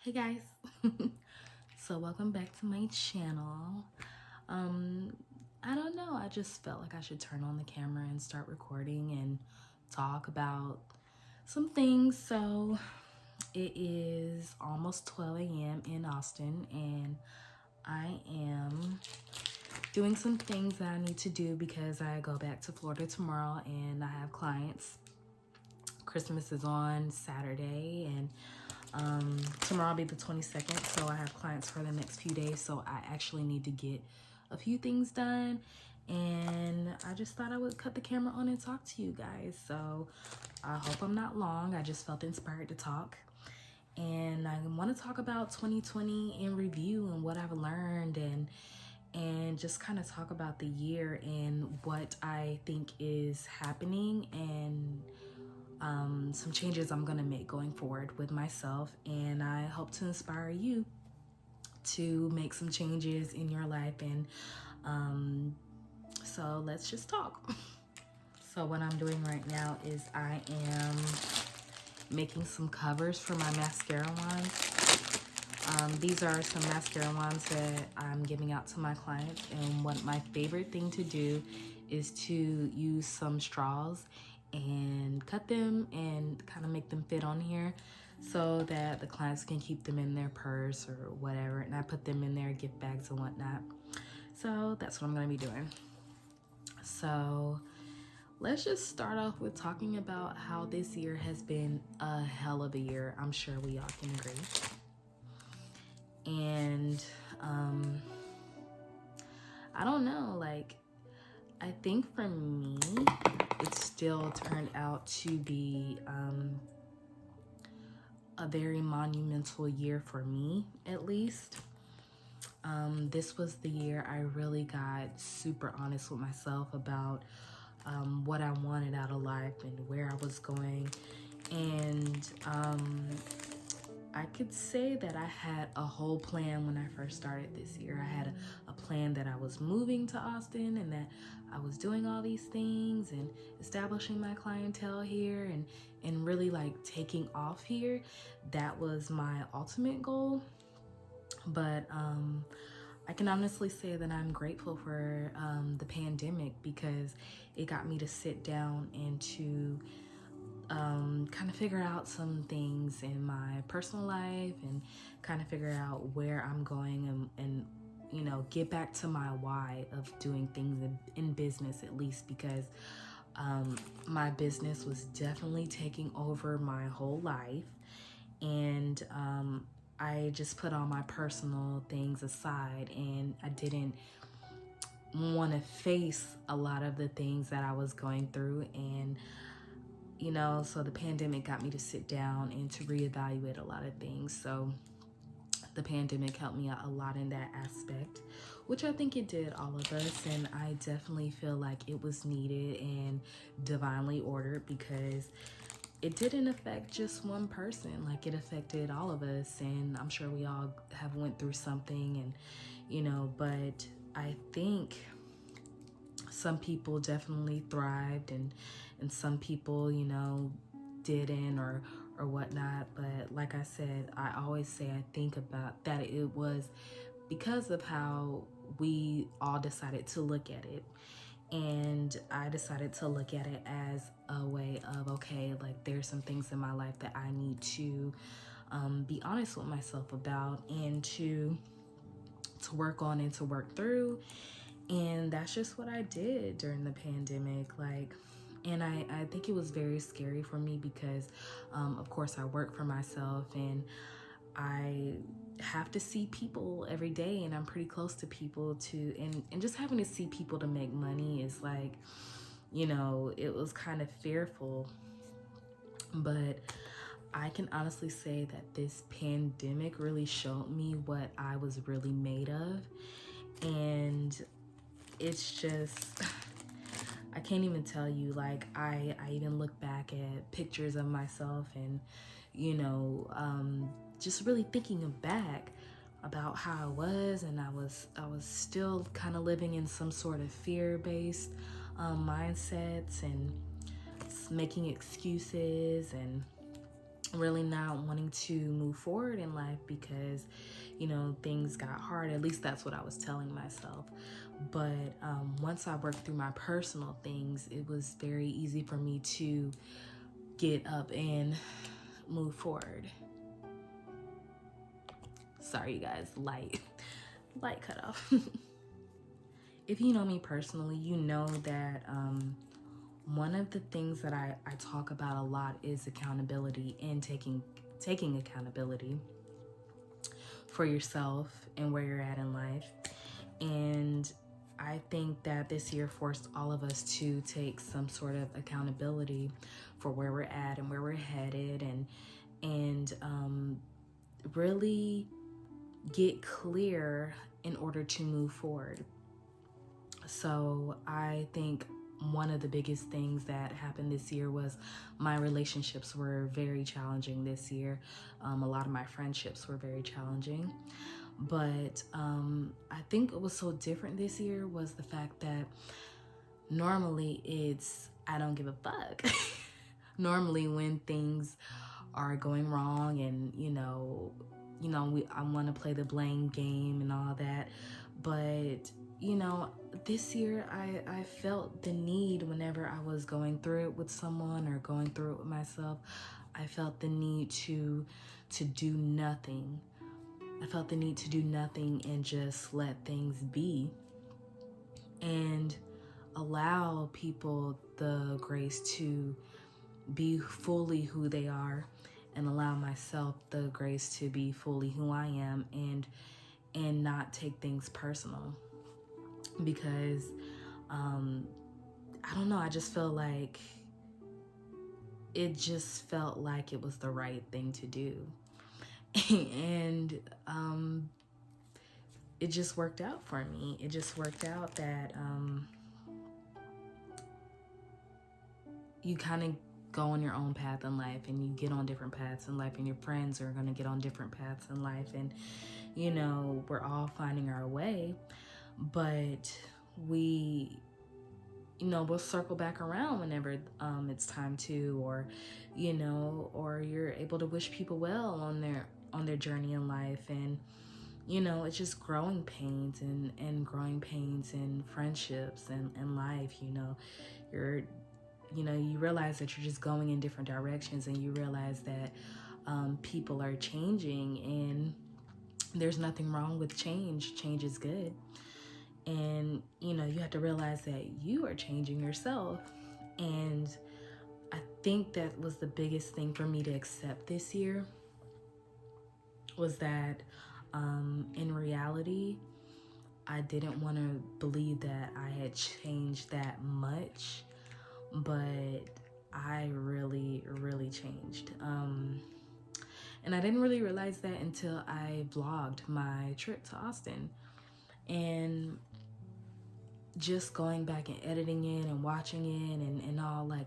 Hey guys. So welcome back to my channel. I don't know, I just felt like I should turn on the camera and start recording and talk about some things. So it is almost 12 a.m. in Austin, and I am doing some things that I need to do because I go back to Florida tomorrow and I have clients. Christmas is on Saturday, and tomorrow will be the 22nd, so I have clients for the next few days, so I actually need to get a few things done, and I just thought I would cut the camera on and talk to you guys. So I hope I'm not long. I just felt inspired to talk, and I want to talk about 2020 in review and what I've learned, and just kind of talk about the year and what I think is happening, and some changes I'm gonna make going forward with myself, and I hope to inspire you to make some changes in your life. And so let's just talk. So what I'm doing right now is I am making some covers for my mascara wands. These are some mascara wands that I'm giving out to my clients, and what my favorite thing to do is to use some straws and cut them and kind of make them fit on here so that the clients can keep them in their purse or whatever, and I put them in their gift bags and whatnot. So that's what I'm going to be doing. So let's just start off with talking about how this year has been a hell of a year. I'm sure we all can agree. And I don't know, like, I think for me, it still turned out to be a very monumental year for me, at least. This was the year I really got super honest with myself about what I wanted out of life and where I was going. And I could say that I had a whole plan when I first started this year. I had a plan that I was moving to Austin and that I was doing all these things and establishing my clientele here and really like taking off here. That was my ultimate goal. But I can honestly say that I'm grateful for the pandemic, because it got me to sit down and to kind of figure out some things in my personal life and kind of figure out where I'm going, and you know, get back to my why of doing things in business, at least, because my business was definitely taking over my whole life. And I just put all my personal things aside, and I didn't want to face a lot of the things that I was going through. And you know, so the pandemic got me to sit down and to reevaluate a lot of things. So the pandemic helped me out a lot in that aspect, which I think it did all of us. And I definitely feel like it was needed and divinely ordered, because it didn't affect just one person. Like, it affected all of us, and I'm sure we all have went through something, and you know, but I think some people definitely thrived, and some people, you know, didn't, or whatnot. But like I said, I always say I think about that it was because of how we all decided to look at it. And I decided to look at it as a way of, okay, like, there's some things in my life that I need to be honest with myself about, and to work on and to work through. And that's just what I did during the pandemic. Like, and I think it was very scary for me because, of course, I work for myself, and I have to see people every day, and I'm pretty close to people too. And just having to see people to make money is like, you know, it was kind of fearful. But I can honestly say that this pandemic really showed me what I was really made of. And it's just, I can't even tell you. Like, I even look back at pictures of myself, and you know, just really thinking back about how I was, and I was still kind of living in some sort of fear-based mindsets, and making excuses, and really not wanting to move forward in life because, you know, things got hard. At least that's what I was telling myself. But once I worked through my personal things, it was very easy for me to get up and move forward. Sorry, you guys, light cut off. If you know me personally, you know that one of the things that I talk about a lot is accountability and taking accountability for yourself and where you're at in life. And I think that this year forced all of us to take some sort of accountability for where we're at and where we're headed, and really get clear in order to move forward. So I think one of the biggest things that happened this year was my relationships were very challenging this year. A lot of my friendships were very challenging. But I think what was so different this year was the fact that normally it's I don't give a fuck. Normally when things are going wrong and I want to play the blame game and all that, but this year I felt the need whenever I was going through it with someone or going through it with myself. I felt the need to do nothing. I felt the need to do nothing and just let things be and allow people the grace to be fully who they are, and allow myself the grace to be fully who I am, and not take things personal. Because I don't know, I just feel like it was the right thing to do. And it just worked out for me. It just worked out that you kind of go on your own path in life, and you get on different paths in life, and your friends are going to get on different paths in life, and we're all finding our way. But we'll circle back around whenever it's time to, or you're able to wish people well on their journey in life. And it's just growing pains and growing pains in friendships and life. You realize that you're just going in different directions, and you realize that people are changing, and there's nothing wrong with change. Change is good. And, you have to realize that you are changing yourself. And I think that was the biggest thing for me to accept this year, was that in reality, I didn't want to believe that I had changed that much, but I really, really changed. And I didn't really realize that until I vlogged my trip to Austin. And just going back and editing it and watching it and all, like,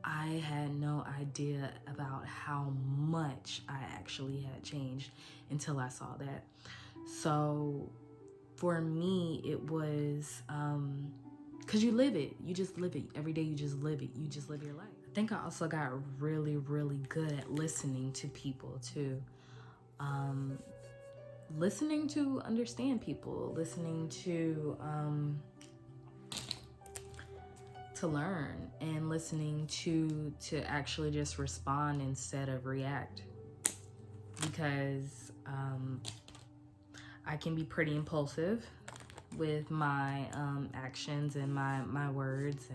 I had no idea about how much I actually had changed until I saw that. So for me, it was, because you live it. You just live it. Every day you just live it. You just live your life. I think I also got really, really good at listening to people too. Listening to understand people. Listening to learn, and listening to actually just respond instead of react. Because I can be pretty impulsive with my actions and my words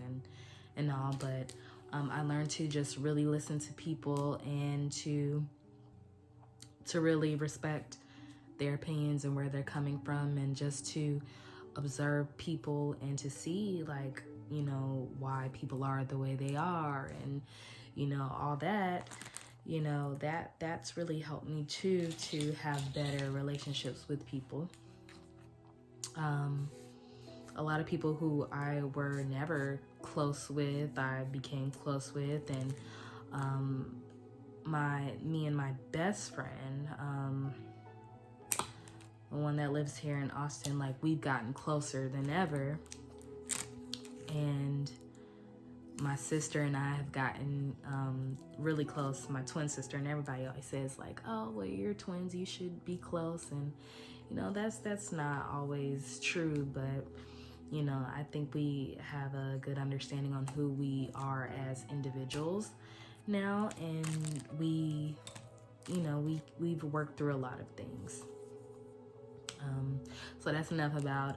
and all, but I learned to just really listen to people and to really respect their opinions and where they're coming from, and just to observe people and to see, like, why people are the way they are, and all that. That's really helped me too, to have better relationships with people. A lot of people who I were never close with, I became close with. And me and my best friend, the one that lives here in Austin, like, we've gotten closer than ever. And my sister and I have gotten really close. My twin sister, and everybody always says like, "Oh, well, you're twins, you should be close." And that's not always true, but I think we have a good understanding on who we are as individuals now, and we've worked through a lot of things. So that's enough about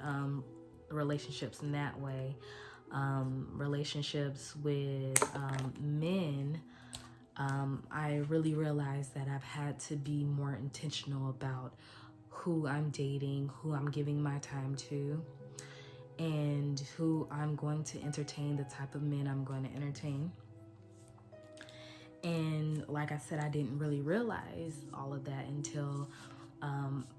relationships in that way. Relationships with men, I really realized that I've had to be more intentional about who I'm dating, who I'm giving my time to, and who I'm going to entertain, the type of men I'm going to entertain. And like I said, I didn't really realize all of that until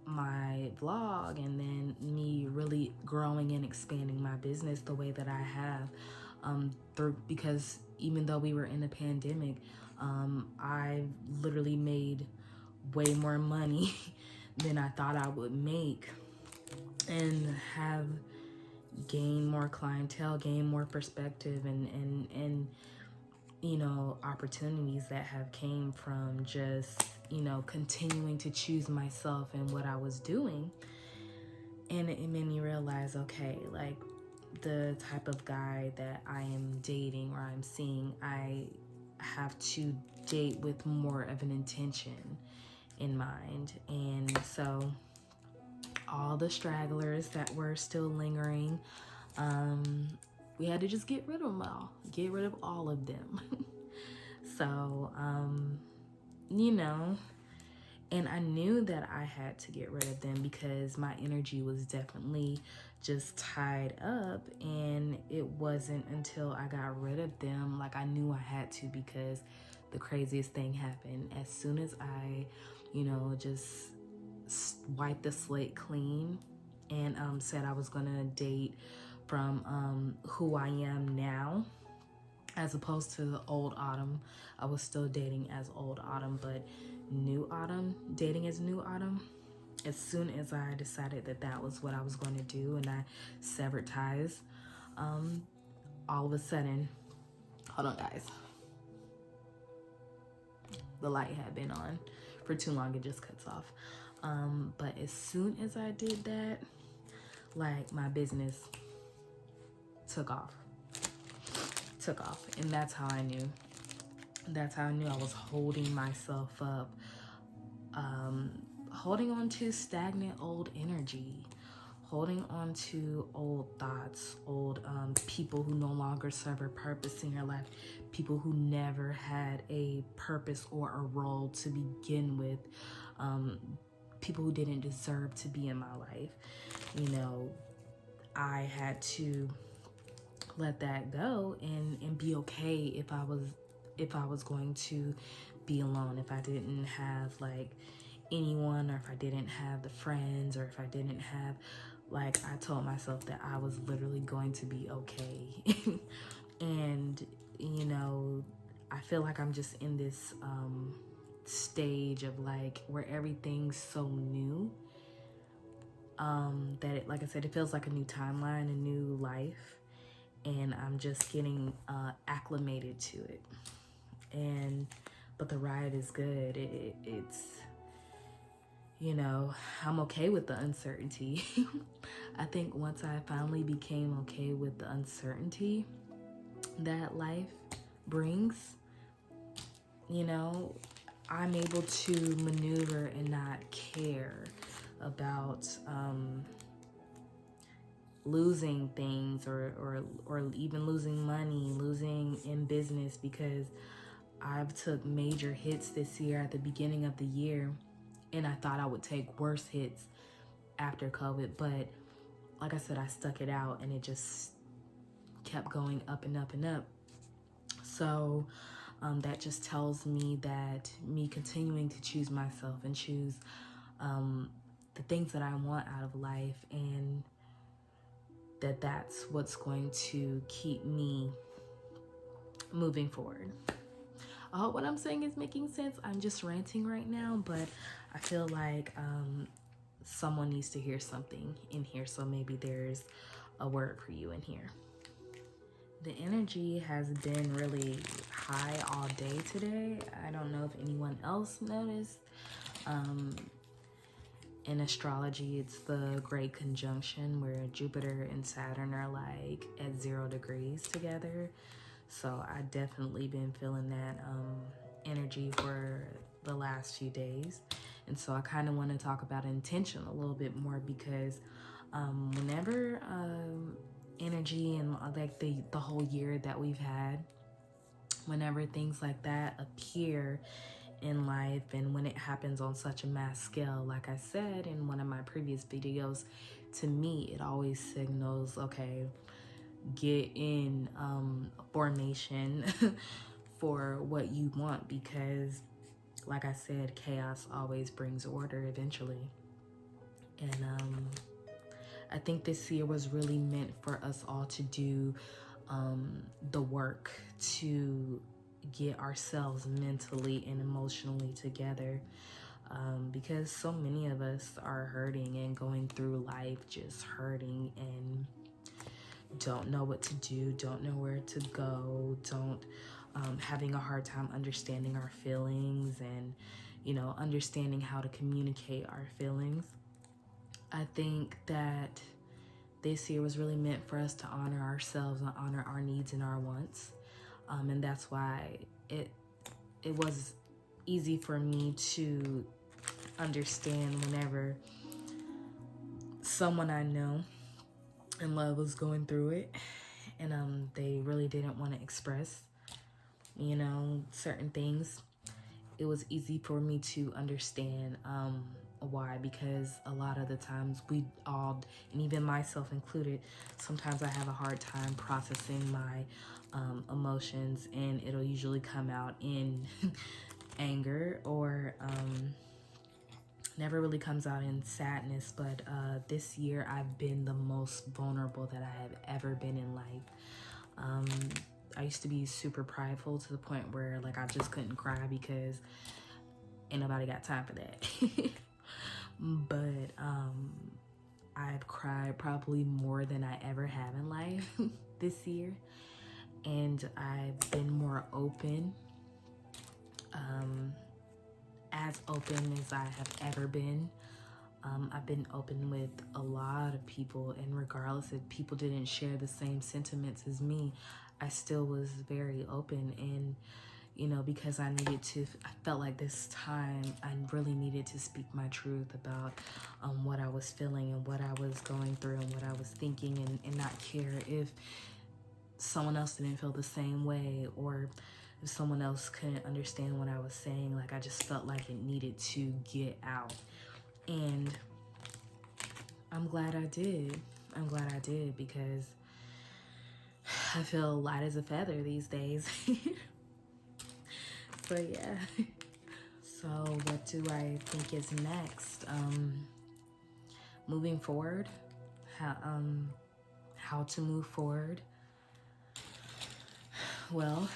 my vlog, and then me really growing and expanding my business the way that I have, because even though we were in a pandemic, I literally made way more money than I thought I would make, and have gained more clientele, gained more perspective, and opportunities that have came from just, continuing to choose myself and what I was doing. And it made me realize, okay, like the type of guy that I am dating or I'm seeing, I have to date with more of an intention in mind. And so all the stragglers that were still lingering, we had to just get rid of them all. Get rid of all of them. So, and I knew that I had to get rid of them because my energy was definitely just tied up. And it wasn't until I got rid of them, like I knew I had to, because the craziest thing happened. As soon as I, just wiped the slate clean and said I was gonna date from who I am now, as opposed to the old Autumn. I was still dating as old Autumn, but new Autumn, dating as new Autumn. As soon as I decided that that was what I was going to do, and I severed ties, all of a sudden, hold on guys, the light had been on for too long, it just cuts off. But as soon as I did that, like my business took off. And that's how I knew I was holding myself up, holding on to stagnant old energy, holding on to old thoughts, old people who no longer serve a purpose in your life, people who never had a purpose or a role to begin with, people who didn't deserve to be in my life. I had to let that go and be okay if I was going to be alone, if I didn't have like anyone, or if I didn't have the friends, or if I didn't have, like, I told myself that I was literally going to be okay. And I feel like I'm just in this stage of like where everything's so new, that it, like I said, it feels like a new timeline, a new life, and I'm just getting acclimated to it. But the ride is good. It's I'm okay with the uncertainty. I think once I finally became okay with the uncertainty that life brings, I'm able to maneuver and not care about losing things, or even losing money, losing in business, because I've took major hits this year at the beginning of the year, and I thought I would take worse hits after COVID, but like I said, I stuck it out, and it just kept going up and up and up. So that just tells me that me continuing to choose myself and choose the things that I want out of life, and that's what's going to keep me moving forward. I hope what I'm saying is making sense. I'm just ranting right now, but I feel like someone needs to hear something in here, so maybe there's a word for you in here. The energy has been really high all day today. I don't know if anyone else noticed. In astrology, it's the great conjunction where Jupiter and Saturn are like at 0 degrees together. So I definitely been feeling that energy for the last few days. And so I kind of want to talk about intention a little bit more because whenever energy and like the whole year that we've had, whenever things like that appear in life and when it happens on such a mass scale, like I said in one of my previous videos, to me it always signals, okay, get in formation for what you want, because like I said, chaos always brings order eventually. And I think this year was really meant for us all to do the work to get ourselves mentally and emotionally together, because so many of us are hurting and going through life just hurting and don't know what to do, don't know where to go, don't having a hard time understanding our feelings and, you know, understanding how to communicate our feelings. I think that this year was really meant for us to honor ourselves and honor our needs and our wants. And that's why it was easy for me to understand whenever someone I know and love was going through it and they really didn't want to express, you know, certain things. It was easy for me to understand why, because a lot of the times we all, and even myself included, sometimes I have a hard time processing my emotions, and it'll usually come out in anger or never really comes out in sadness. But this year I've been the most vulnerable that I have ever been in life. I used to be super prideful to the point where like I just couldn't cry because ain't nobody got time for that. But I've cried probably more than I ever have in life this year, and I've been more open, as open as I have ever been. I've been open with a lot of people, and regardless if people didn't share the same sentiments as me, I still was very open. And you know, because I felt like this time I really needed to speak my truth about what I was feeling and what I was going through and what I was thinking, and not care if someone else didn't feel the same way or if someone else couldn't understand what I was saying. Like, I just felt like it needed to get out. And I'm glad I did. I'm glad I did, because I feel light as a feather these days. So yeah. So what do I think is next? Moving forward, how to move forward. Well,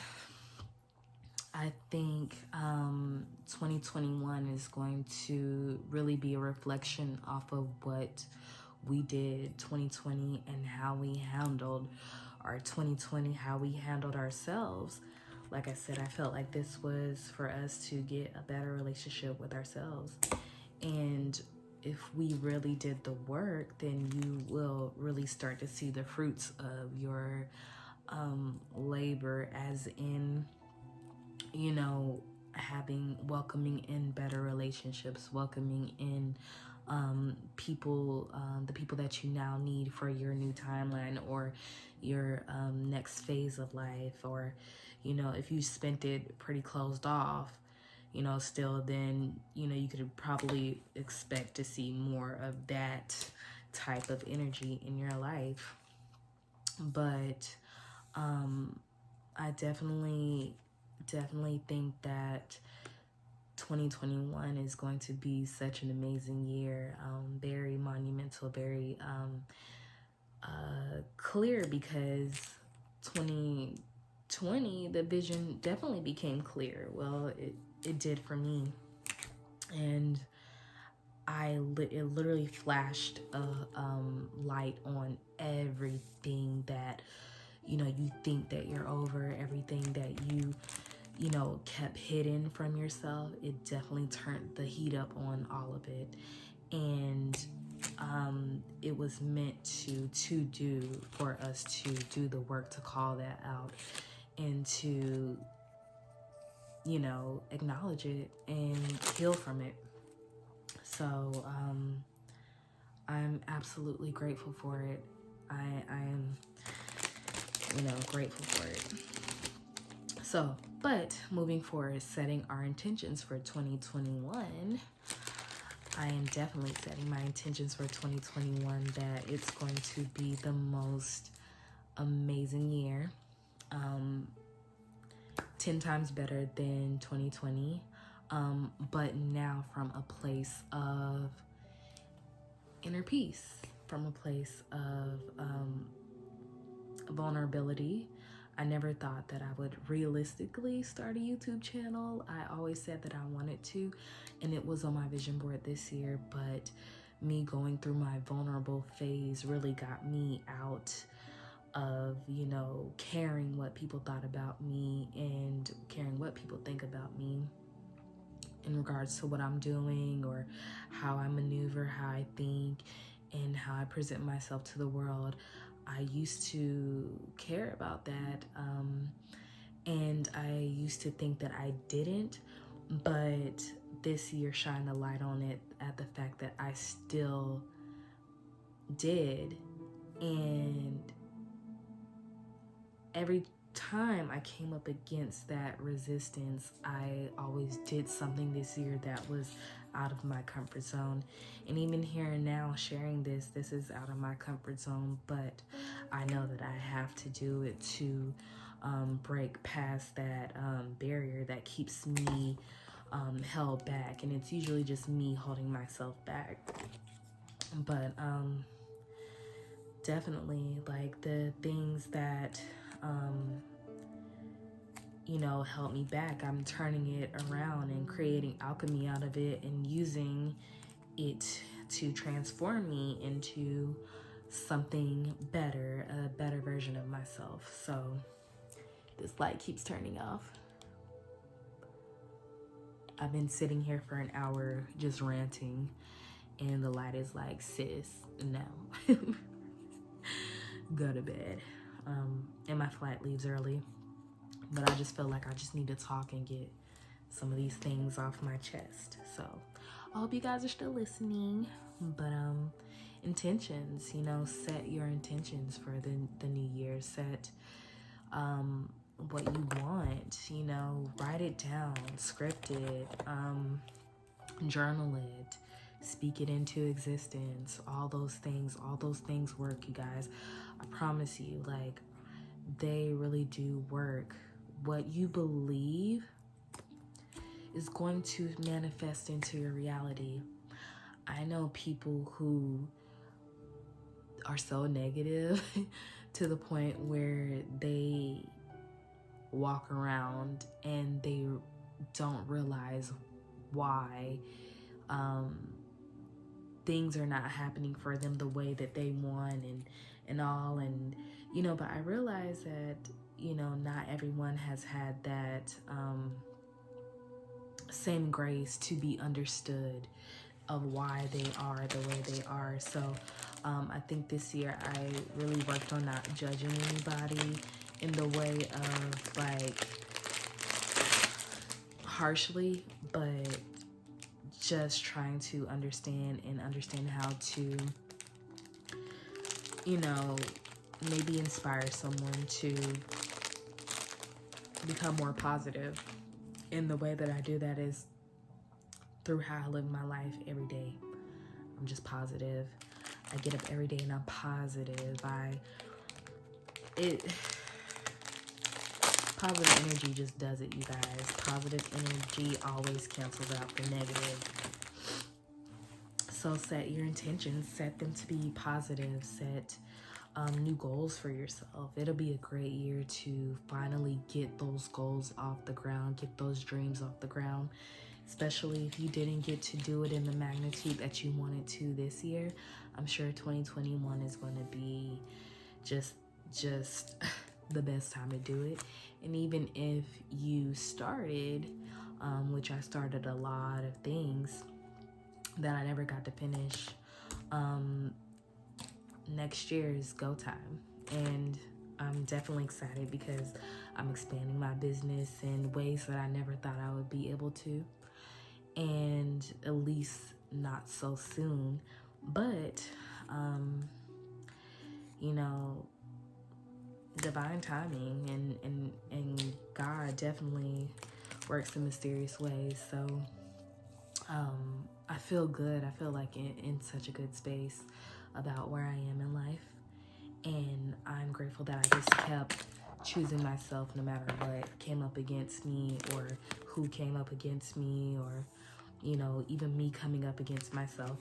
I think 2021 is going to really be a reflection off of what we did 2020 and how we handled our 2020, how we handled ourselves. Like I said, I felt like this was for us to get a better relationship with ourselves. And if we really did the work, then you will really start to see the fruits of your labor, as in, you know, welcoming in better relationships, welcoming in people, the people that you now need for your new timeline or your next phase of life. Or, you know, if you spent it pretty closed off, you know, still, then, you know, you could probably expect to see more of that type of energy in your life. But I definitely think that 2021 is going to be such an amazing year, very monumental, very clear, because 2020, the vision definitely became clear. Well, it did for me. And it literally flashed a light on everything that, you think that you're over everything that you kept hidden from yourself. It definitely turned the heat up on all of it. And it was meant for us to do the work to call that out and to, acknowledge it and heal from it. So I'm absolutely grateful for it. I am, grateful for it. So, but moving forward, setting our intentions for 2021, I am definitely setting my intentions for 2021 that it's going to be the most amazing year. 10 times better than 2020. But now from a place of inner peace, from a place of vulnerability. I never thought that I would realistically start a YouTube channel. I always said that I wanted to, and it was on my vision board this year, but me going through my vulnerable phase really got me out of, caring what people thought about me and caring what people think about me in regards to what I'm doing or how I maneuver, how I think, and how I present myself to the world. I used to care about that, and I used to think that I didn't, but this year shined a light on it at the fact that I still did. And every time I came up against that resistance, I always did something this year that was out of my comfort zone. And even here and now sharing this is out of my comfort zone, but I know that I have to do it to break past that barrier that keeps me held back. And it's usually just me holding myself back. But definitely, like, the things that help me back, I'm turning it around and creating alchemy out of it and using it to transform me into something better, a better version of myself. So this light keeps turning off. I've been sitting here for an hour just ranting, and the light is like, sis, no. Go to bed. And my flight leaves early, but I just feel like I just need to talk and get some of these things off my chest. So I hope you guys are still listening. But intentions, set your intentions for the new year. Set what you want, write it down, script it, journal it, speak it into existence. All those things work, you guys. I promise you, like, they really do work. What you believe is going to manifest into your reality. I know people who are so negative to the point where they walk around and they don't realize why things are not happening for them the way that they want and all. And but I realize that not everyone has had that same grace to be understood of why they are the way they are. So I think this year I really worked on not judging anybody in the way of, like, harshly, but just trying to understand how to maybe inspire someone to become more positive. And the way that I do that is through how I live my life every day. I'm just positive. I get up every day and I'm positive. Positive energy just does it, you guys. Positive energy always cancels out the negative. So set your intentions, set them to be positive, set new goals for yourself. It'll be a great year to finally get those goals off the ground, get those dreams off the ground, especially if you didn't get to do it in the magnitude that you wanted to this year. I'm sure 2021 is going to be just the best time to do it. And even if you started, which I started a lot of things that I never got to finish, next year is go time. And I'm definitely excited because I'm expanding my business in ways that I never thought I would be able to, and at least not so soon. But you know, divine timing and God definitely works in mysterious ways. So I feel good. I feel like in such a good space about where I am in life. And I'm grateful that I just kept choosing myself no matter what came up against me, or who came up against me, or, you know, even me coming up against myself.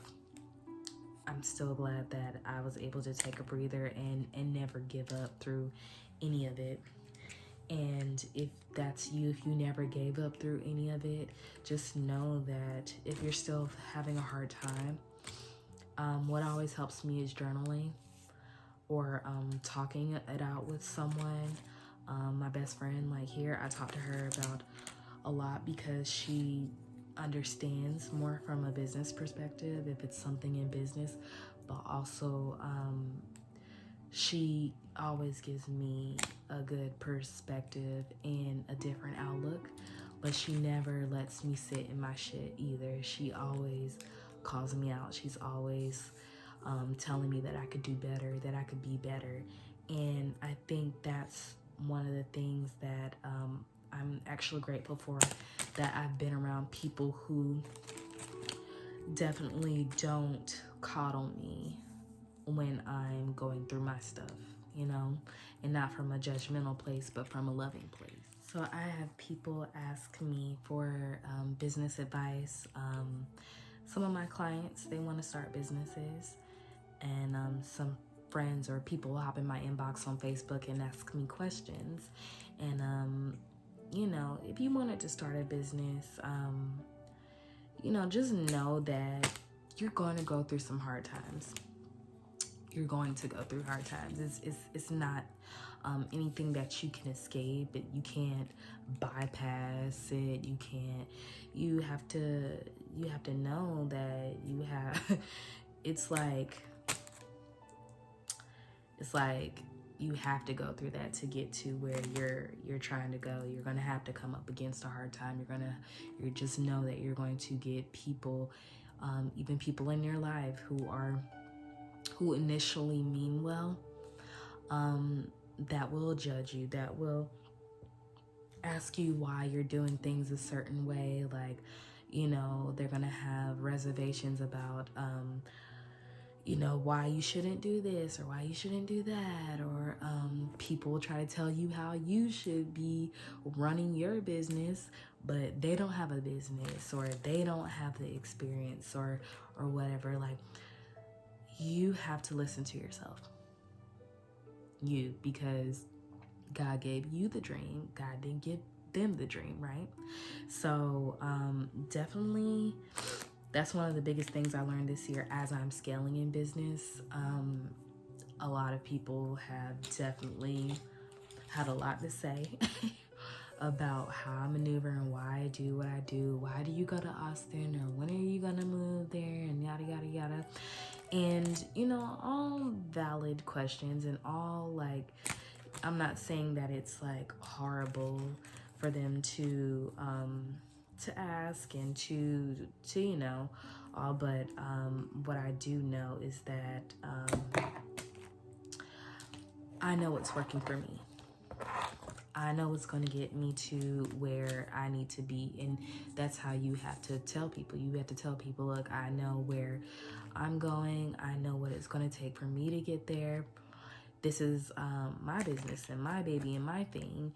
I'm still glad that I was able to take a breather and never give up through any of it. And if that's you, if you never gave up through any of it, just know that if you're still having a hard time, what always helps me is journaling, or talking it out with someone. My best friend, like here, I talk to her about a lot because she understands more from a business perspective if it's something in business, but also she always gives me a good perspective and a different outlook, but she never lets me sit in my shit either. She always calls me out. She's always telling me that I could do better, that I could be better. And I think that's one of the things that I'm actually grateful for, that I've been around people who definitely don't coddle me when I'm going through my stuff, you know, and not from a judgmental place, but from a loving place. So I have people ask me for business advice. Some of my clients, they want to start businesses, and some friends or people hop in my inbox on Facebook and ask me questions. And you know, if you wanted to start a business, you know, just know that you're going to go through some hard times. You're going to go through hard times. It's not anything that you can escape. You can't bypass it. You have to know that you have it's like you have to go through that to get to where you're trying to go. You're gonna have to come up against a hard time. You just know that you're going to get people, even people in your life who initially mean well, that will judge you, that will ask you why you're doing things a certain way. Like, you know, they're gonna have reservations about you know, why you shouldn't do this or why you shouldn't do that, or people try to tell you how you should be running your business, but they don't have a business, or they don't have the experience, or whatever. Like, you have to listen to yourself, because God gave you the dream. God didn't give them the dream, right? So definitely, that's one of the biggest things I learned this year as I'm scaling in business. A lot of people have definitely had a lot to say about how I maneuver and why I do what I do. Why do you go to Austin, or when are you gonna move there, and yada yada yada. And you know, all valid questions, and all, like, I'm not saying that it's like horrible for them to ask and to you know, all, but what I do know is that I know what's working for me. I know it's going to get me to where I need to be. And that's how you have to tell people. You have to tell people, look, I know where I'm going. I know what it's going to take for me to get there. This is my business and my baby and my thing.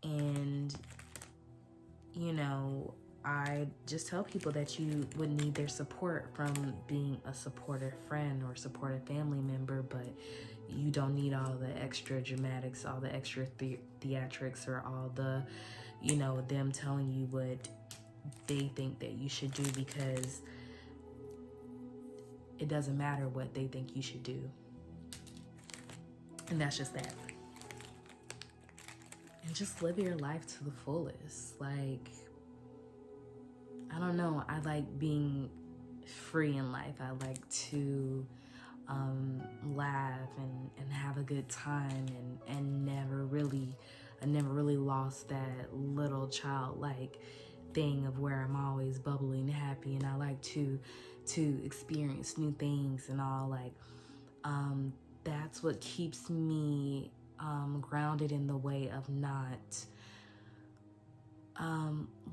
And, you know, I just tell people that you would need their support from being a supportive friend or supportive family member, but you don't need all the extra dramatics, all the extra theatrics, or all the, you know, them telling you what they think that you should do, because it doesn't matter what they think you should do. And that's just that. and just live your life to the fullest. Like, I don't know, I like being free in life. I like to laugh and have a good time, and I never really lost that little childlike thing of where I'm always bubbly and happy, and I like to experience new things and all. Like, that's what keeps me grounded in the way of not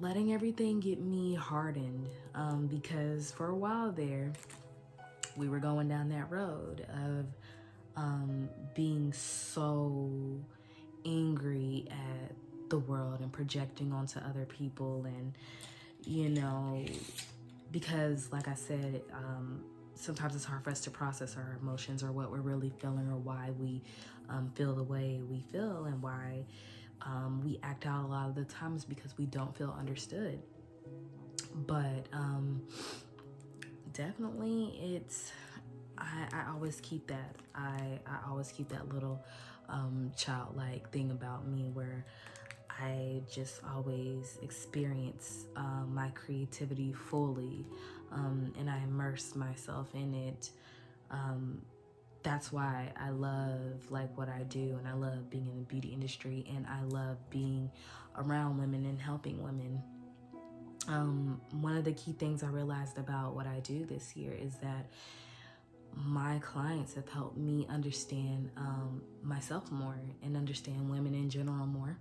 letting everything get me hardened, because for a while there we were going down that road of being so angry at the world and projecting onto other people. And because like I said, sometimes it's hard for us to process our emotions or what we're really feeling, or why we feel the way we feel, and why we act out a lot of the times because we don't feel understood. But definitely I always keep that. I always keep that little childlike thing about me, where I just always experience my creativity fully, and I immerse myself in it. That's why I love like what I do, and I love being in the beauty industry, and I love being around women and helping women. One of the key things I realized about what I do this year is that my clients have helped me understand myself more, and understand women in general more.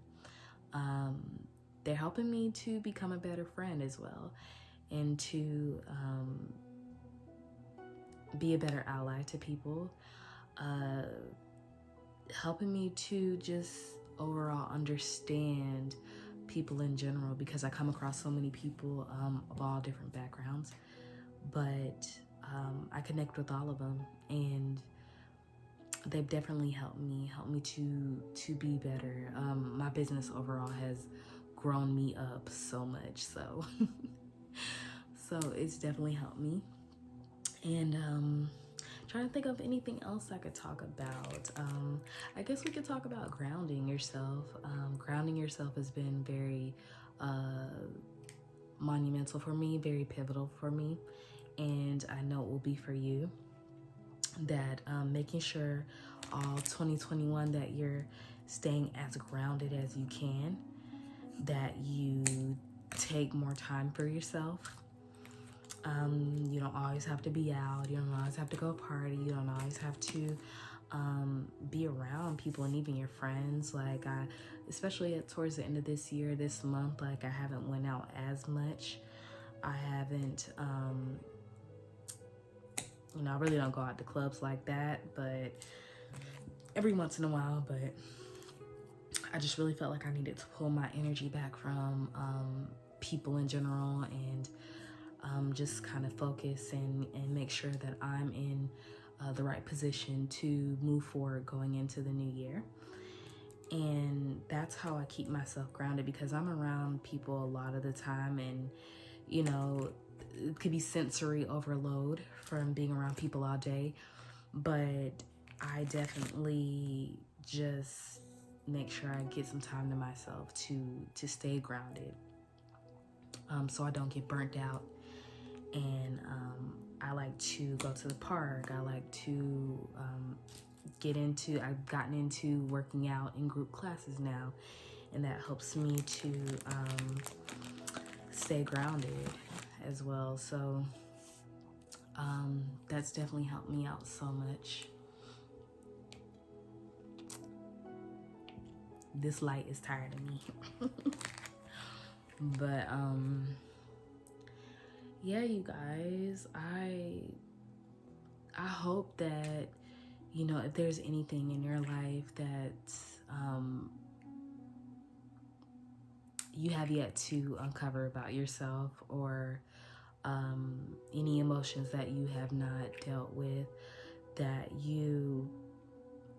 They're helping me to become a better friend as well, and to be a better ally to people, helping me to just overall understand people in general, because I come across so many people of all different backgrounds, but I connect with all of them, and they've definitely helped me to be better. My business overall has grown me up so much, so so it's definitely helped me. And trying to think of anything else I could talk about. I guess we could talk about grounding yourself. Grounding yourself has been very monumental for me, very pivotal for me, and I know it will be for you. That making sure all 2021 that you're staying as grounded as you can, that you take more time for yourself. You don't always have to be out. You don't always have to go party. You don't always have to be around people, and even your friends. Like, especially towards the end of this year, this month, like I haven't went out as much. I haven't, I really don't go out to clubs like that, but every once in a while. But I just really felt like I needed to pull my energy back from people in general, and just kind of focus and make sure that I'm in the right position to move forward going into the new year. And that's how I keep myself grounded, because I'm around people a lot of the time, and it could be sensory overload from being around people all day, but I definitely just make sure I get some time to myself to stay grounded, so I don't get burnt out. And I like to go to the park. I like to I've gotten into working out in group classes now, and that helps me to stay grounded as well. So that's definitely helped me out so much. This light is tired of me. But yeah, you guys, I hope that if there's anything in your life that you have yet to uncover about yourself, or any emotions that you have not dealt with, that you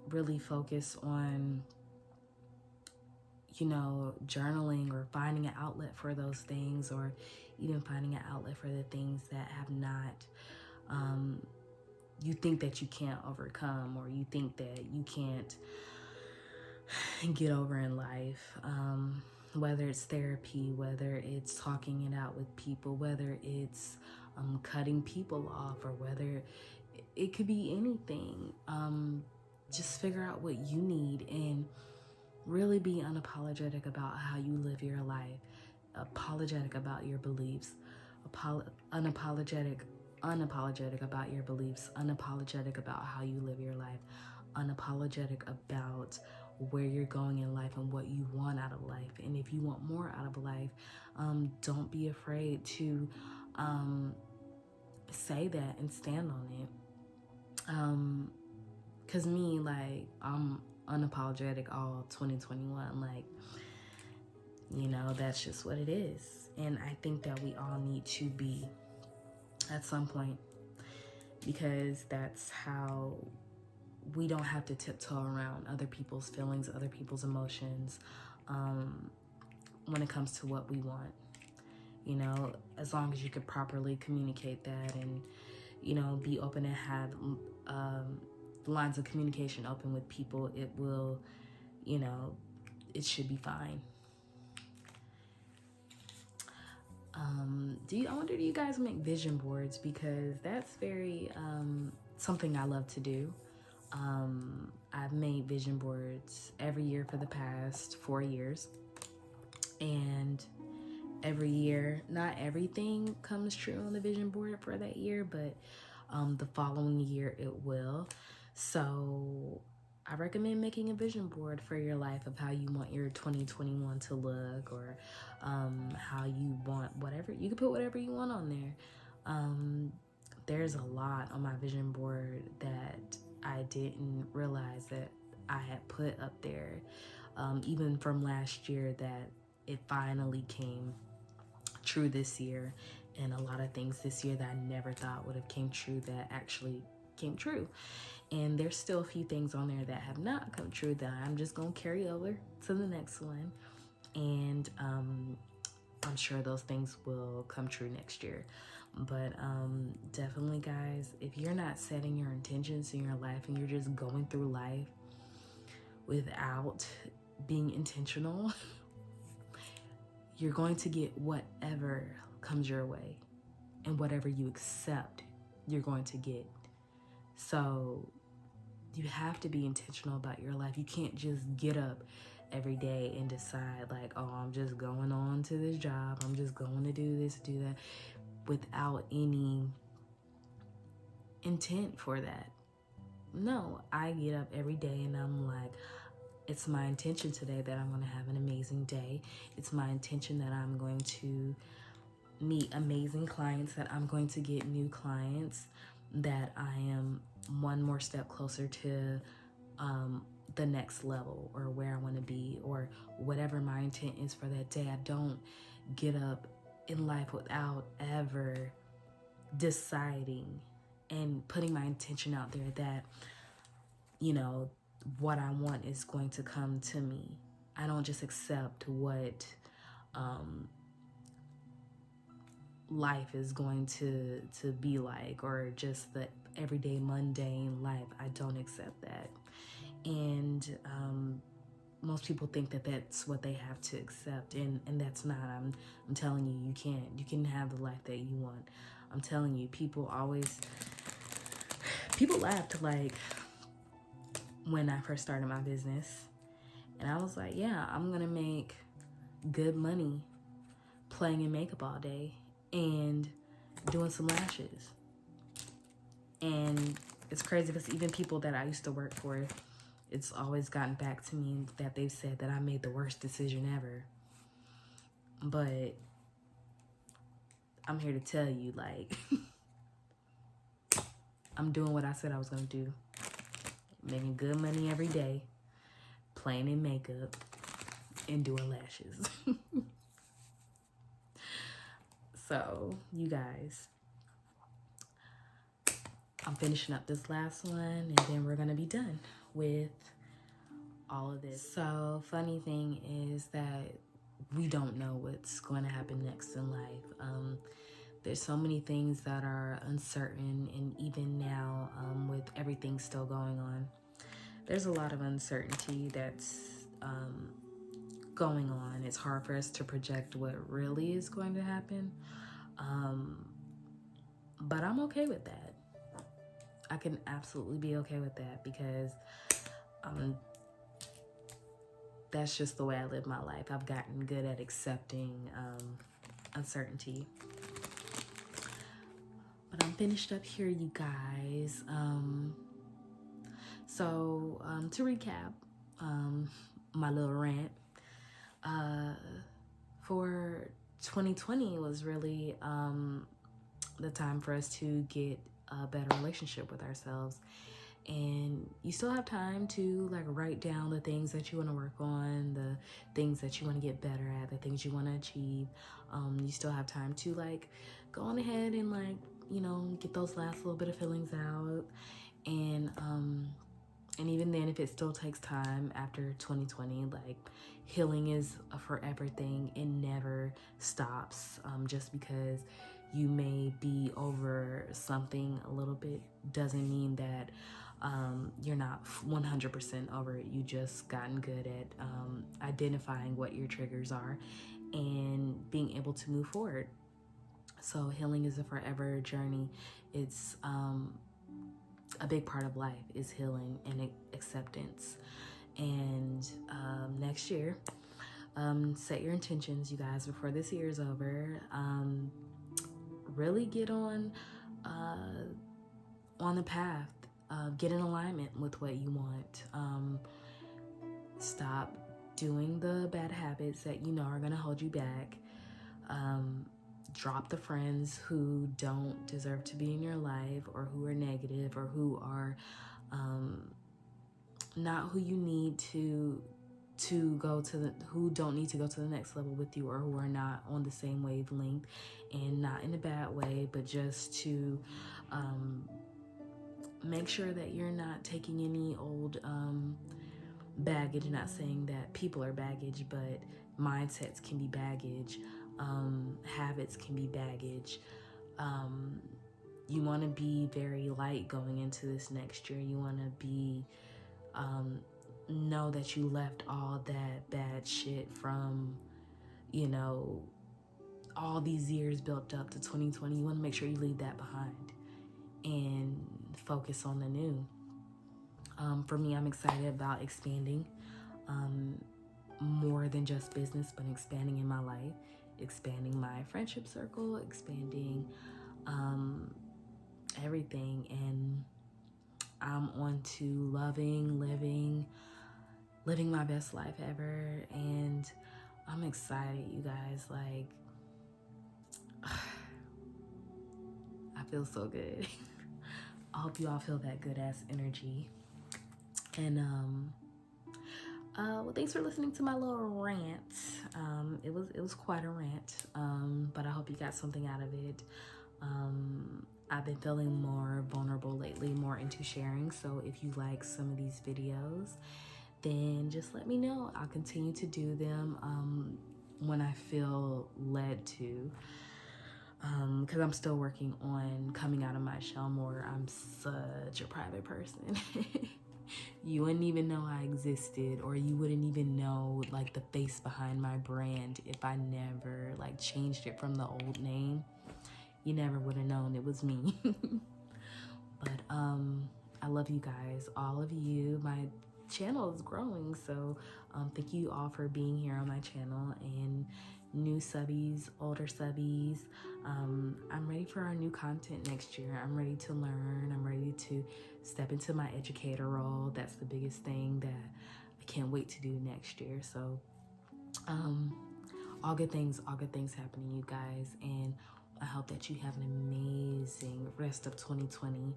really focus on journaling, or finding an outlet for those things, or even finding an outlet for the things that have not you think that you can't overcome, or you think that you can't get over in life. Whether it's therapy, whether it's talking it out with people, whether it's cutting people off, or whether it could be anything. Just figure out what you need and really be unapologetic about how you live your life, apologetic about your beliefs, unapologetic about your beliefs, unapologetic about how you live your life, unapologetic about where you're going in life and what you want out of life. And if you want more out of life, don't be afraid to say that and stand on it. Cause me, like, I'm unapologetic all 2021. Like, that's just what it is. And I think that we all need to be at some point, because that's how we don't have to tiptoe around other people's feelings, other people's emotions, when it comes to what we want. As long as you could properly communicate that and, be open and have lines of communication open with people, it will, it should be fine. I wonder, do you guys make vision boards? Because that's very something I love to do. I've made vision boards every year for the past 4 years, and every year, not everything comes true on the vision board for that year, but the following year it will. So I recommend making a vision board for your life of how you want your 2021 to look, or how you want whatever. You can put whatever you want on there. There's a lot on my vision board that I didn't realize that I had put up there, even from last year, that it finally came true this year. And a lot of things this year that I never thought would have came true that actually came true. And there's still a few things on there that have not come true that I'm just gonna carry over to the next one. And I'm sure those things will come true next year. But definitely, guys, if you're not setting your intentions in your life and you're just going through life without being intentional, you're going to get whatever comes your way, and whatever you accept, you're going to get. So you have to be intentional about your life. You can't just get up every day and decide, like, oh, I'm just going on to this job, I'm just going to do this, do that, without any intent for that. No, I get up every day and I'm like, it's my intention today that I'm going to have an amazing day. It's my intention that I'm going to meet amazing clients, that I'm going to get new clients, that I am one more step closer to the next level, or where I want to be, or whatever my intent is for that day. I don't get up in life without ever deciding and putting my intention out there that, what I want is going to come to me. I don't just accept what life is going to be like, or just the everyday mundane life. I don't accept that. And most people think that that's what they have to accept, and that's not. I'm telling you, you can't. You can have the life that you want. I'm telling you, people laughed, like, when I first started my business, and I was like, yeah, I'm gonna make good money playing in makeup all day and doing some lashes. And it's crazy because even people that I used to work for, it's always gotten back to me that they've said that I made the worst decision ever. But I'm here to tell you, like, I'm doing what I said I was gonna do. Making good money every day, playing in makeup, and doing lashes. So, you guys, I'm finishing up this last one, and then we're gonna be done with all of this. So, funny thing is that we don't know what's going to happen next in life. There's so many things that are uncertain, and even now, with everything still going on, there's a lot of uncertainty that's going on. It's hard for us to project what really is going to happen. But I'm okay with that. I can absolutely be okay with that because that's just the way I live my life. I've gotten good at accepting uncertainty. But I'm finished up here, you guys. So to recap, my little rant, for 2020 was really the time for us to get a better relationship with ourselves. And you still have time to like write down the things that you want to work on, the things that you want to get better at, the things you want to achieve. You still have time to like go on ahead and like, you know, get those last little bit of feelings out. And even then, if it still takes time after 2020, like healing is a forever thing. It never stops. Just because you may be over something a little bit doesn't mean that you're not 100% over it. You just gotten good at identifying what your triggers are and being able to move forward. So healing is a forever journey. It's a big part of life is healing and acceptance. And next year, set your intentions, you guys, before this year is over. Really get on the path. Get in alignment with what you want. Stop doing the bad habits that you know are going to hold you back. Drop the friends who don't deserve to be in your life, or who are negative, or who are not who you need to go to who don't need to go to the next level with you, or who are not on the same wavelength, and not in a bad way, but just to make sure that you're not taking any old baggage. Not saying that people are baggage, but mindsets can be baggage. Habits can be baggage. You want to be very light going into this next year. You want to be know that you left all that bad shit from, you know, all these years built up to 2020. You want to make sure you leave that behind and focus on the new. For me, I'm excited about expanding more than just business, but expanding in my life, expanding my friendship circle, expanding everything. And I'm on to living my best life ever. And I'm excited, you guys. Like, I feel so good. I hope you all feel that good ass energy. And well, thanks for listening to my little rant. It was quite a rant, but I hope you got something out of it. I've been feeling more vulnerable lately, more into sharing. So if you like some of these videos, then just let me know. I'll continue to do them when I feel led to. Because I'm still working on coming out of my shell more. I'm such a private person. You wouldn't even know I existed, or you wouldn't even know like the face behind my brand if I never like changed it from the old name. You never would have known it was me. But I love you guys, all of you. My channel is growing, so thank you all for being here on my channel, and new subbies, older subbies. I'm ready for our new content next year. I'm ready to learn. I'm ready to step into my educator role. That's the biggest thing that I can't wait to do next year. So all good things happening, you guys, and I hope that you have an amazing rest of 2020.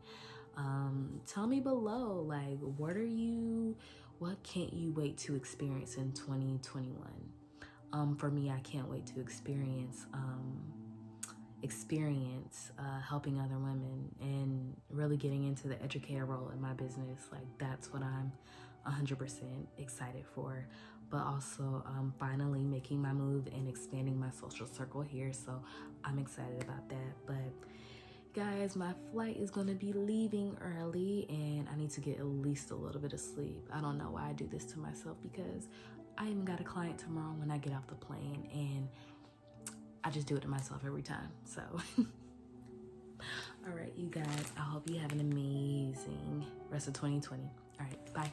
Tell me below, like, what can't you wait to experience in 2021? For me, I can't wait to experience helping other women and really getting into the educator role in my business. Like, that's what I'm 100% excited for. But also finally making my move and expanding my social circle here. So I'm excited about that. But guys, my flight is going to be leaving early and I need to get at least a little bit of sleep. I don't know why I do this to myself because I even got a client tomorrow when I get off the plane and I just do it to myself every time. So, all right, you guys, I hope you have an amazing rest of 2020. All right, bye.